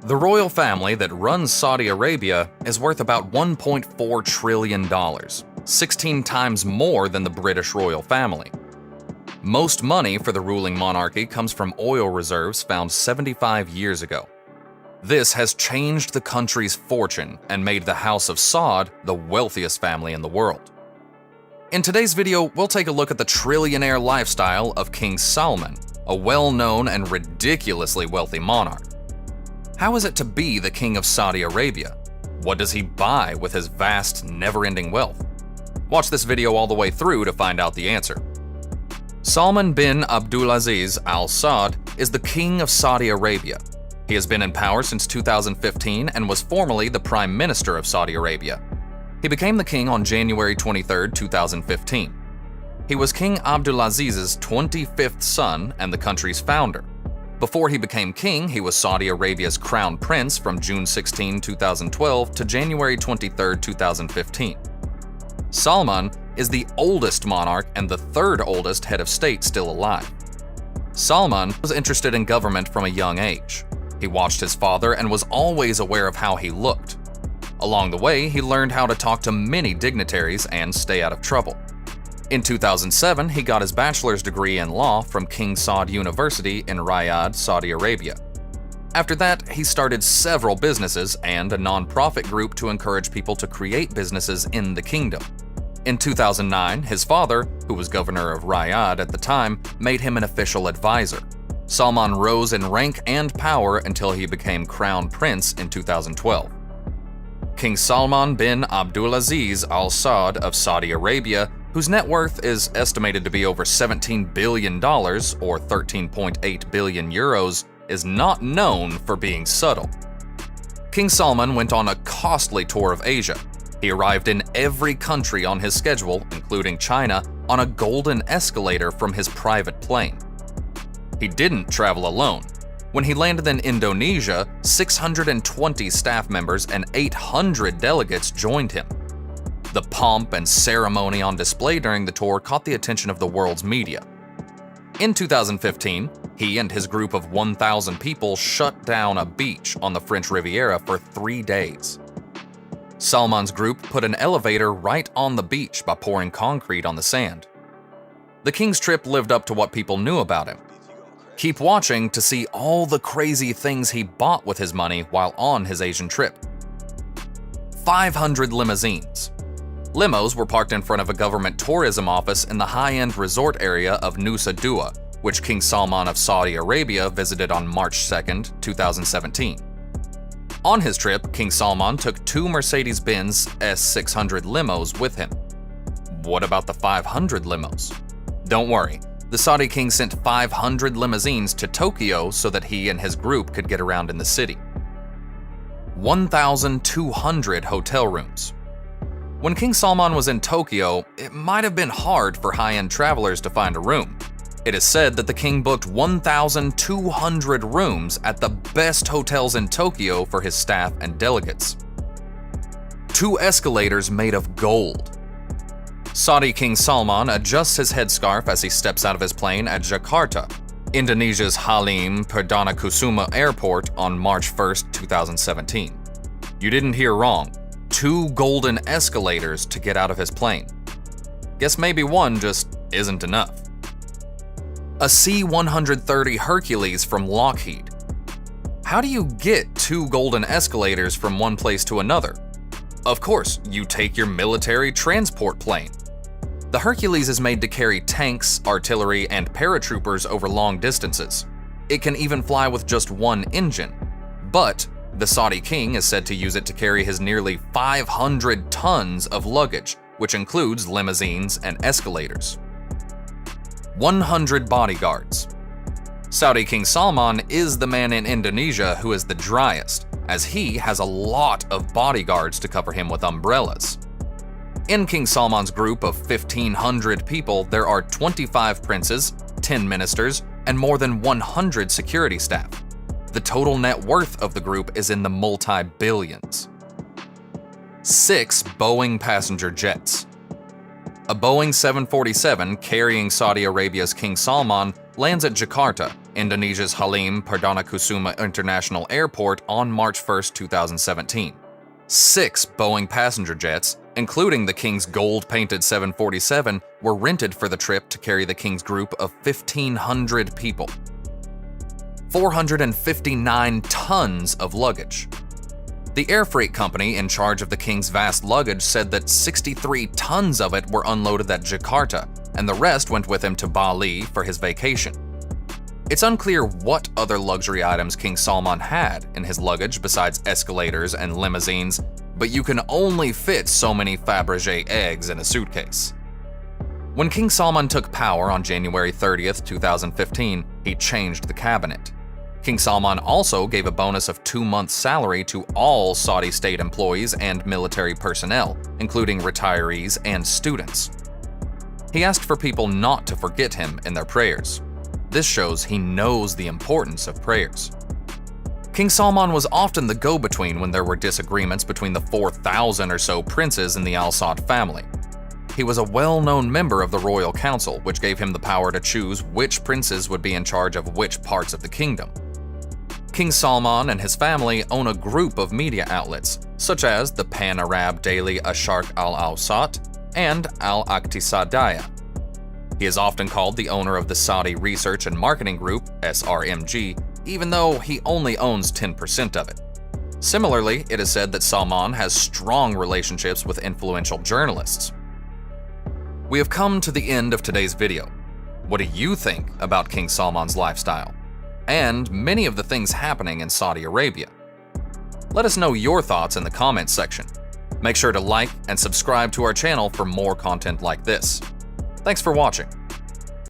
The royal family that runs Saudi Arabia is worth about $1.4 trillion, 16 times more than the British royal family. Most money for the ruling monarchy comes from oil reserves found 75 years ago. This has changed the country's fortune and made the House of Saud the wealthiest family in the world. In today's video, we'll take a look at the trillionaire lifestyle of King Salman, a well-known and ridiculously wealthy monarch. How is it to be the king of Saudi Arabia? What does he buy with his vast, never-ending wealth? Watch this video all the way through to find out the answer. Salman bin Abdulaziz Al Saud is the king of Saudi Arabia. He has been in power since 2015 and was formerly the Prime Minister of Saudi Arabia. He became the king on January 23, 2015. He was King Abdulaziz's 25th son and the country's founder. Before he became king, he was Saudi Arabia's crown prince from June 16, 2012 to January 23, 2015. Salman is the oldest monarch and the third oldest head of state still alive. Salman was interested in government from a young age. He watched his father and was always aware of how he looked. Along the way, he learned how to talk to many dignitaries and stay out of trouble. In 2007, he got his bachelor's degree in law from King Saud University in Riyadh, Saudi Arabia. After that, he started several businesses and a non-profit group to encourage people to create businesses in the kingdom. In 2009, his father, who was governor of Riyadh at the time, made him an official advisor. Salman rose in rank and power until he became crown prince in 2012. King Salman bin Abdulaziz Al Saud of Saudi Arabia, whose net worth is estimated to be over $17 billion or 13.8 billion euros, is not known for being subtle. King Salman went on a costly tour of Asia. He arrived in every country on his schedule, including China, on a golden escalator from his private plane. He didn't travel alone. When he landed in Indonesia, 620 staff members and 800 delegates joined him. The pomp and ceremony on display during the tour caught the attention of the world's media. In 2015, he and his group of 1,000 people shut down a beach on the French Riviera for 3 days. Salman's group put an elevator right on the beach by pouring concrete on the sand. The king's trip lived up to what people knew about him. Keep watching to see all the crazy things he bought with his money while on his Asian trip. 500 limousines. Limos were parked in front of a government tourism office in the high-end resort area of Nusa Dua, which King Salman of Saudi Arabia visited on March 2, 2017. On his trip, King Salman took 2 Mercedes-Benz S600 limos with him. What about the 500 limos? Don't worry, the Saudi king sent 500 limousines to Tokyo so that he and his group could get around in the city. 1,200 hotel rooms. When King Salman was in Tokyo, it might have been hard for high-end travelers to find a room. It is said that the king booked 1,200 rooms at the best hotels in Tokyo for his staff and delegates. 2 escalators made of gold. Saudi King Salman adjusts his headscarf as he steps out of his plane at Jakarta, Indonesia's Halim Perdanakusuma Airport on March 1, 2017. You didn't hear wrong. 2 golden escalators to get out of his plane. Guess maybe one just isn't enough. A C-130 Hercules from Lockheed. How do you get 2 golden escalators from one place to another? Of course, you take your military transport plane. The Hercules is made to carry tanks, artillery, and paratroopers over long distances. It can even fly with just one engine. But the Saudi king is said to use it to carry his nearly 500 tons of luggage, which includes limousines and escalators. 100 bodyguards. Saudi King Salman is the man in Indonesia who is the driest, as he has a lot of bodyguards to cover him with umbrellas. In King Salman's group of 1,500 people, there are 25 princes, 10 ministers, and more than 100 security staff. The total net worth of the group is in the multi-billions. 6 Boeing passenger jets. A Boeing 747 carrying Saudi Arabia's King Salman lands at Jakarta, Indonesia's Halim Perdanakusuma International Airport on March 1, 2017. 6 Boeing passenger jets, including the King's gold-painted 747, were rented for the trip to carry the King's group of 1,500 people. 459 tons of luggage. The air freight company in charge of the King's vast luggage said that 63 tons of it were unloaded at Jakarta, and the rest went with him to Bali for his vacation. It's unclear what other luxury items King Salman had in his luggage besides escalators and limousines, but you can only fit so many Fabergé eggs in a suitcase. When King Salman took power on January 30th, 2015, he changed the cabinet. King Salman also gave a bonus of 2 months' salary to all Saudi state employees and military personnel, including retirees and students. He asked for people not to forget him in their prayers. This shows he knows the importance of prayers. King Salman was often the go-between when there were disagreements between the 4,000 or so princes in the Al Saud family. He was a well-known member of the royal council, which gave him the power to choose which princes would be in charge of which parts of the kingdom. King Salman and his family own a group of media outlets, such as the Pan-Arab daily Asharq al-Awsat and Al-Iqtisadiyya. He is often called the owner of the Saudi Research and Marketing Group, SRMG, even though he only owns 10% of it. Similarly, it is said that Salman has strong relationships with influential journalists. We have come to the end of today's video. What do you think about King Salman's lifestyle? And many of the things happening in Saudi Arabia? Let us know your thoughts in the comments section. Make sure to like and subscribe to our channel for more content like this. Thanks for watching.